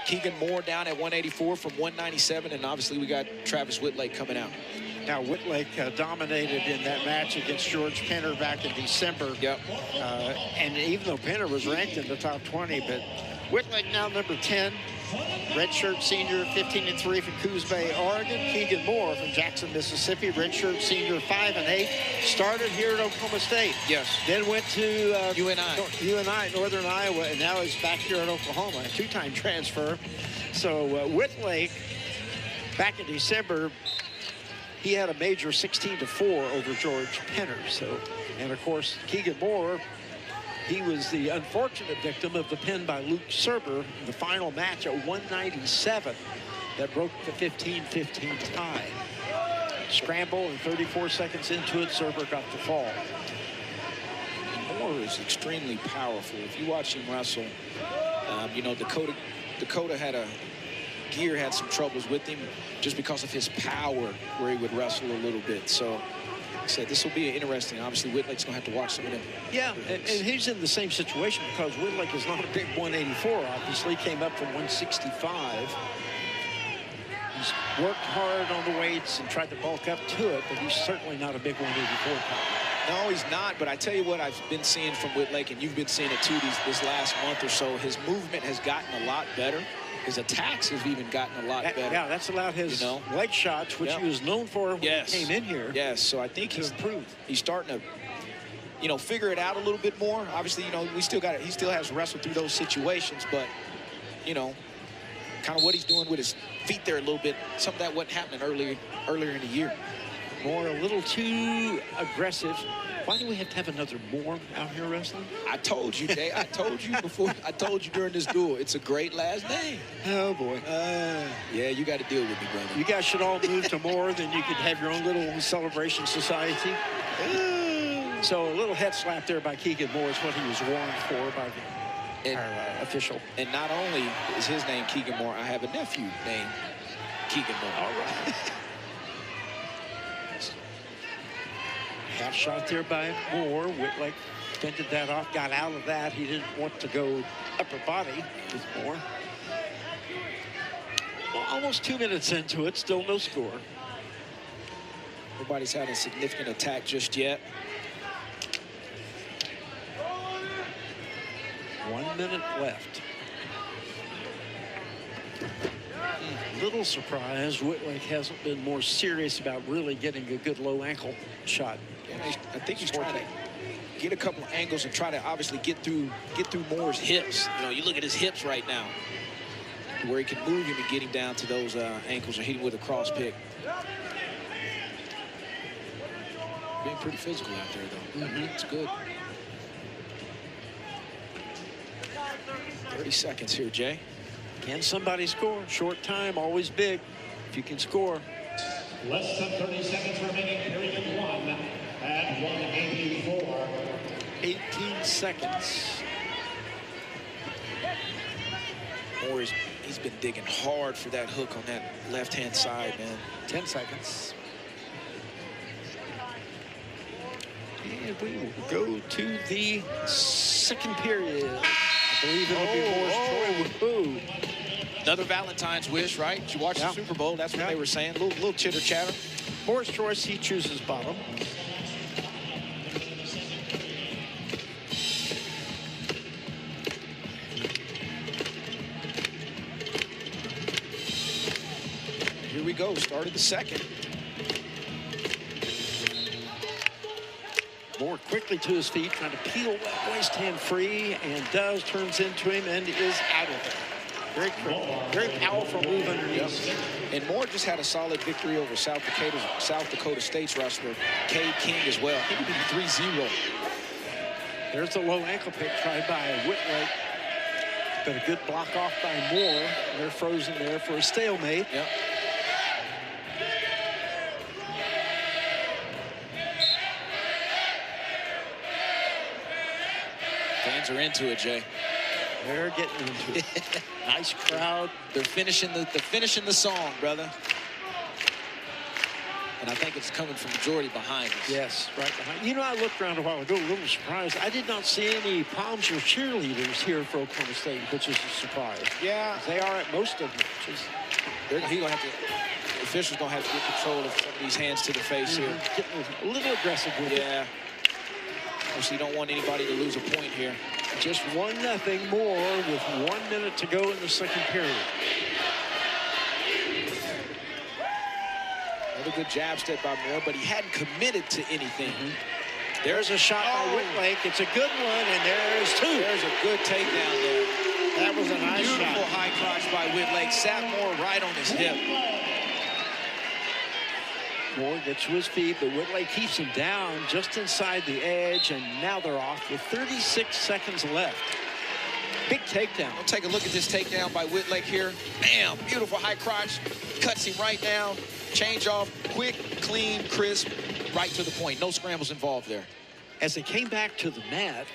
Keegan Moore down at 184 from 197, and obviously we got Travis Wittlake coming out. Now, Wittlake dominated in that match against George Penner back in December. Yep. And even though Penner was ranked in the top 20, but Wittlake now number 10. Redshirt senior, 15-3 from Coos Bay, Oregon. Keegan Moore from Jackson, Mississippi. Redshirt senior, 5-8. Started here at Oklahoma State. Yes. Then went to UNI, Northern Iowa, and now is back here at Oklahoma. A two-time transfer. So Wittlake, back in December, he had a major 16-4 over George Penner. So, and of course, Keegan Moore, he was the unfortunate victim of the pin by Luke Serber in the final match at 197 that broke the 15-15 tie. Scramble, and 34 seconds into it, Serber got the fall. Moore is extremely powerful. If you watch him wrestle, you know, Dakota had some troubles with him just because of his power, where he would wrestle a little bit. So, said this will be interesting. Obviously, Whittlake's going to have to watch some of them. Yeah, and he's in the same situation because Wittlake is not a big 184, obviously. Came up from 165. He's worked hard on the weights and tried to bulk up to it, but he's certainly not a big 184 pounder. No, he's not, but I tell you what I've been seeing from Wittlake, and you've been seeing it too this last month or so, his movement has gotten a lot better. His attacks have even gotten a lot better. Yeah, that's allowed his leg shots, which he was known for when he came in here. Yes, so I think he's starting to, you know, figure it out a little bit more. Obviously, you know, he still has to wrestle through those situations, but, you know, kind of what he's doing with his feet there a little bit, something that wasn't happening earlier in the year. Moore a little too aggressive. Why do we have to have another Moore out here wrestling? I told you, Jay. I told you before. I told you during this duel. It's a great last name. Oh, boy. Yeah, you got to deal with me, brother. You guys should all move to Moore. Then you could have your own little celebration society. So a little head slap there by Keegan Moore is what he was warned for by our official. And not only is his name Keegan Moore, I have a nephew named Keegan Moore. All right. Half shot there by Moore. Wittlake fended that off, got out of that. He didn't want to go upper body with Moore. Well, almost 2 minutes into it, still no score. Nobody's had a significant attack just yet. 1 minute left. Little surprise, Wittlake hasn't been more serious about really getting a good low ankle shot. I think he's trying to get a couple of angles and try to obviously get through Moore's hips. You know, you look at his hips right now, where he can move him and get him down to those ankles or hit him with a cross pick. Being pretty physical out there, though. It's good. 30 seconds here, Jay. Can somebody score? Short time, always big. If you can score. Less than 30 seconds remaining, period 1 at 184. 18 seconds. Moore, he's been digging hard for that hook on that left-hand side, man. 10 seconds. And we will go to the second period. I believe it'll be Moore's choice. Another Valentine's wish, right? Did you watch the Super Bowl? That's what they were saying. Little chitter chatter. Moore's choice, he chooses bottom. Here we go. Started the second. Moore quickly to his feet, trying to peel that waist hand free, and turns into him and is out of there. Very quick, very powerful move underneath. And Moore just had a solid victory over South Dakota State's wrestler, Cade King, as well. He would be 3-0. There's the low ankle pick tried by Wittlake. But a good block off by Moore. They're frozen there for a stalemate. Yep. Fans are into it, Jay. They're getting into it. Nice crowd. They're finishing the song, brother. And I think it's coming from Jordy behind us. Yes, right behind. You know, I looked around a while ago, a little surprised. I did not see any Palms or cheerleaders here for Oklahoma State, which is a surprise. Yeah. They are at most of the matches. He's going to have to, the official's going to have to get control of some of these hands to the face here. Getting a little aggressive with it. Yeah. Obviously, you don't want anybody to lose a point here. Just 1-0 more with 1 minute to go in the second period. Another good jab step by Moore, but he hadn't committed to anything. There's a shot by Wittlake. It's a good one, and there's two. There's a good takedown there. That was a nice shot. Beautiful high crotch by Wittlake. Sat Moore right on his hip. Moore gets to his feet, but Wittlake keeps him down just inside the edge, and now they're off with 36 seconds left. Big takedown. We'll take a look at this takedown by Wittlake here. Bam! Beautiful high crotch. Cuts him right down. Change off. Quick, clean, crisp. Right to the point. No scrambles involved there. As they came back to the mat,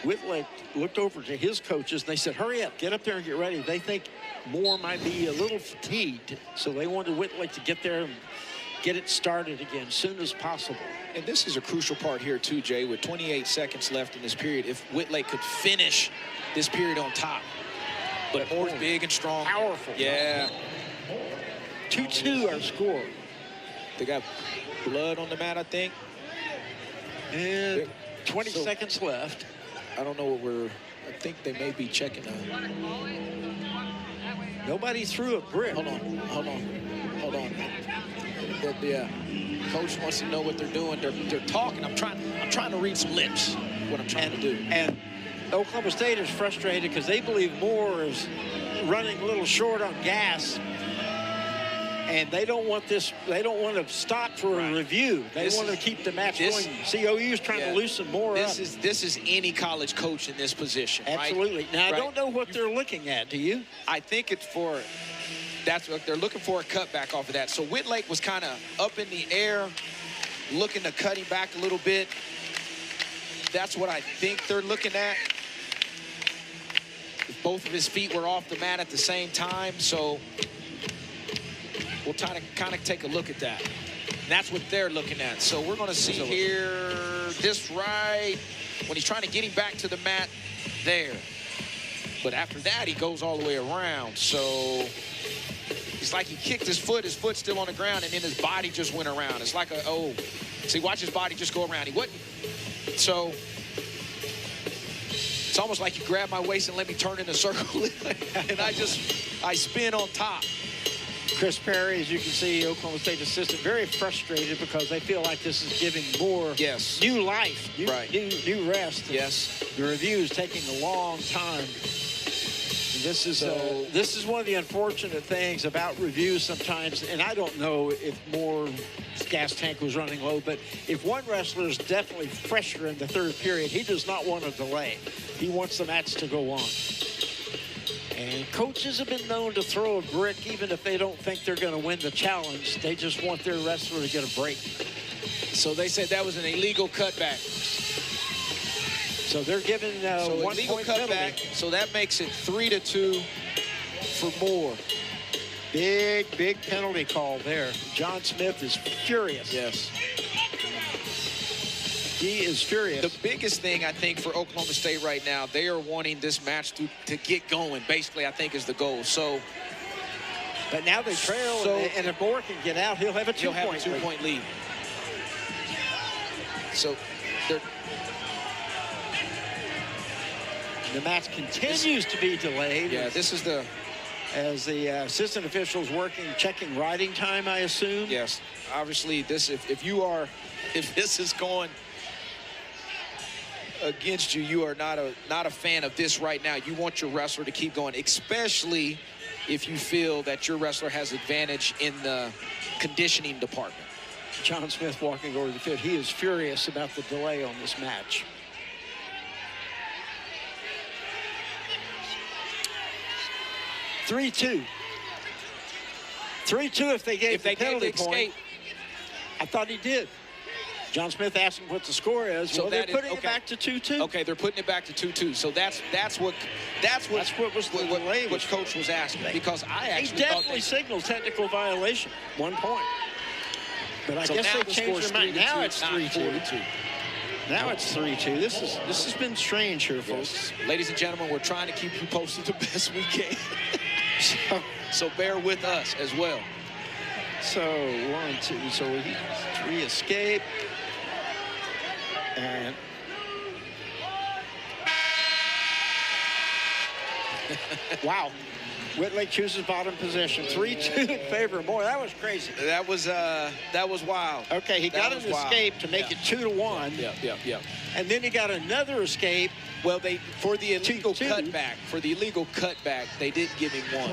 Wittlake looked over to his coaches, and they said, hurry up, get up there and get ready. They think Moore might be a little fatigued, so they wanted Wittlake to get there and get it started again as soon as possible. And this is a crucial part here, too, Jay, with 28 seconds left in this period. If Wittlake could finish this period on top. But Moore's big and strong. Powerful. Yeah. 2-2 our score. They got blood on the mat, I think. And 20 seconds left. I don't know what I think they may be checking. Nobody threw a brick. Hold on. Yeah. Coach wants to know what they're doing. They're talking. I'm trying to read some lips. What I'm trying to do. And Oklahoma State is frustrated because they believe Moore is running a little short on gas. And they don't want this. They don't want to stop for a review. They want to keep the match going. COU is trying to loosen Moore up. This is any college coach in this position. Absolutely. Right? Now I don't know what they're looking at. Do you? I think it's for. That's what they're looking for, a cutback off of that. So Wittlake was kind of up in the air, looking to cut him back a little bit. That's what I think they're looking at. Both of his feet were off the mat at the same time, so we'll kind of take a look at that. And that's what they're looking at. So we're going to see here this right when he's trying to get him back to the mat there. But after that, he goes all the way around. So it's like he kicked his foot's still on the ground, and then his body just went around. It's like see, watch his body just go around. He wouldn't. So it's almost like you grab my waist and let me turn in a circle, and I spin on top. Chris Perry, as you can see, Oklahoma State assistant, very frustrated because they feel like this is giving Moore new life, new rest. Yes. The review is taking a long time. This is one of the unfortunate things about reviews sometimes, and I don't know if Moore's gas tank was running low, but if one wrestler is definitely fresher in the third period, he does not want to delay. He wants the match to go on. And coaches have been known to throw a brick even if they don't think they're going to win the challenge. They just want their wrestler to get a break. So they said that was an illegal cutback. So they're giving one illegal cutback. penalty. So that makes it 3-2 for Moore. Big penalty call there. John Smith is furious. Yes. He is furious. The biggest thing, I think, for Oklahoma State right now, they are wanting this match to get going, basically, I think, is the goal. So, but now they trail, and if Moore can get out, he'll have a two-point lead. So, the match continues to be delayed. Yeah, this is as the assistant officials checking riding time, I assume. Yes, obviously, if this is going against you, you are not a fan of this right now. You want your wrestler to keep going, especially if you feel that your wrestler has advantage in the conditioning department. John Smith walking over the field. He is furious about the delay on this match. (3-2) if they gave the penalty point. I thought he did. John Smith asked him what the score is. So they're putting it back to 2-2. Okay, they're putting it back to 2-2. So that's what coach was asking. Because I actually he definitely signaled technical violation. 1 point. But I So guess now they the changed score's their mind. 3-2, Now it's not 3-2. 4-2. Now it's 3-2. This has been strange here, folks. Yes. Ladies and gentlemen, we're trying to keep you posted the best we can. So bear with us as well. So 1, 2. So 3 escape. And wow. Wittlake chooses bottom position. 3-2 in favor. Boy, that was crazy. That was wild. Okay, he got an escape to make it 2-1. Yeah. And then he got another escape. Well, for the illegal 2-2. cutback, they did give him 1.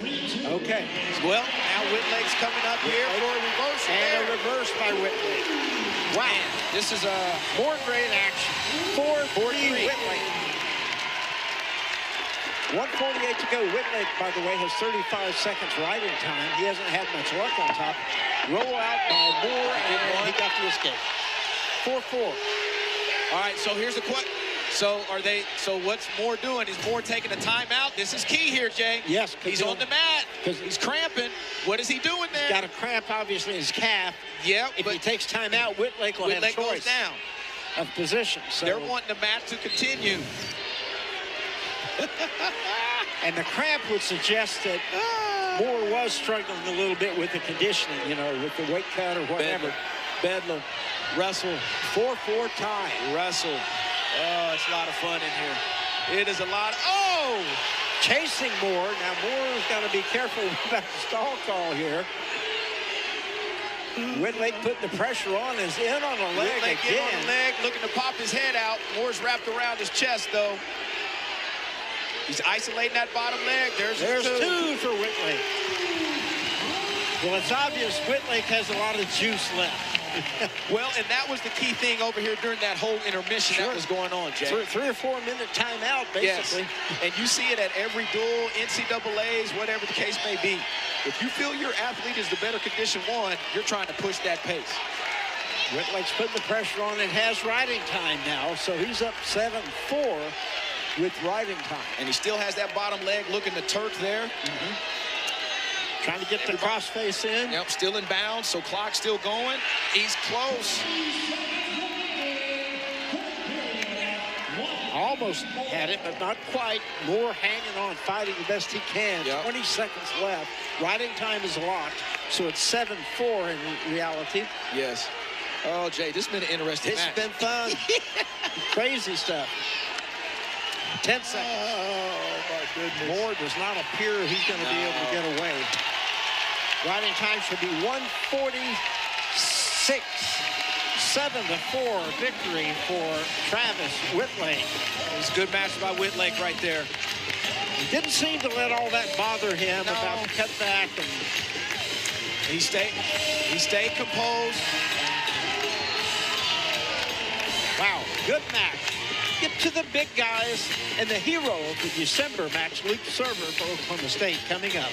Okay. Well, now Whittlake's coming up here for a reversal. And a reverse by Wittlake. Wow. Man, this is more great action. 4-3 Wittlake. 1:48 to go. Wittlake, by the way, has 35 seconds riding time. He hasn't had much luck on top. Roll out by Moore, and he got the escape. 4-4. All right, so here's the question. So what's Moore doing? Is Moore taking a timeout? This is key here, Jay. Yes. He's on the mat. He's cramping. What is he doing there? He's got a cramp, obviously, in his calf. Yeah. If he takes timeout, Wittlake will have choice goes down of position. So they're wanting the match to continue. And the cramp would suggest that Moore was struggling a little bit with the conditioning, with the weight cut or whatever. Bedlam. Russell, 4-4 tie. Russell. Oh, it's a lot of fun in here. It is a lot. Chasing Moore. Now Moore's got to be careful about the stall call here. Wittlake putting the pressure on, is in on the leg Wittlake again. in on the leg, looking to pop his head out. Moore's wrapped around his chest, though. He's isolating that bottom leg. There's 2 for Wittlake. Well, it's obvious Wittlake has a lot of juice left. Well, and that was the key thing over here during that whole intermission that was going on, Jay. 3 or 4 minute timeout, basically. Yes. And you see it at every duel, NCAAs, whatever the case may be. If you feel your athlete is the better condition one, you're trying to push that pace. Whittlake's putting the pressure on and has riding time now, so he's up 7-4 with riding time. And he still has that bottom leg looking to Turk there. Trying to get the crossface in. Yep, still in bounds, so clock's still going. He's close. Almost had it, but not quite. Moore hanging on, fighting the best he can. Yep. 20 seconds left. Riding time is locked, so it's 7-4 in reality. Yes. Oh, Jay, this has been an interesting match. It's been fun. Crazy stuff. 10 seconds. Oh, my goodness. Moore does not appear he's going to be able to get away. Riding time should be 1:46. 7-4 victory for Travis Wittlake. It was a good match by Wittlake right there. He didn't seem to let all that bother him about the cutback. And he stayed composed. Wow, good match. Get to the big guys, and the hero of the December match, Luke Server for Oklahoma State, coming up.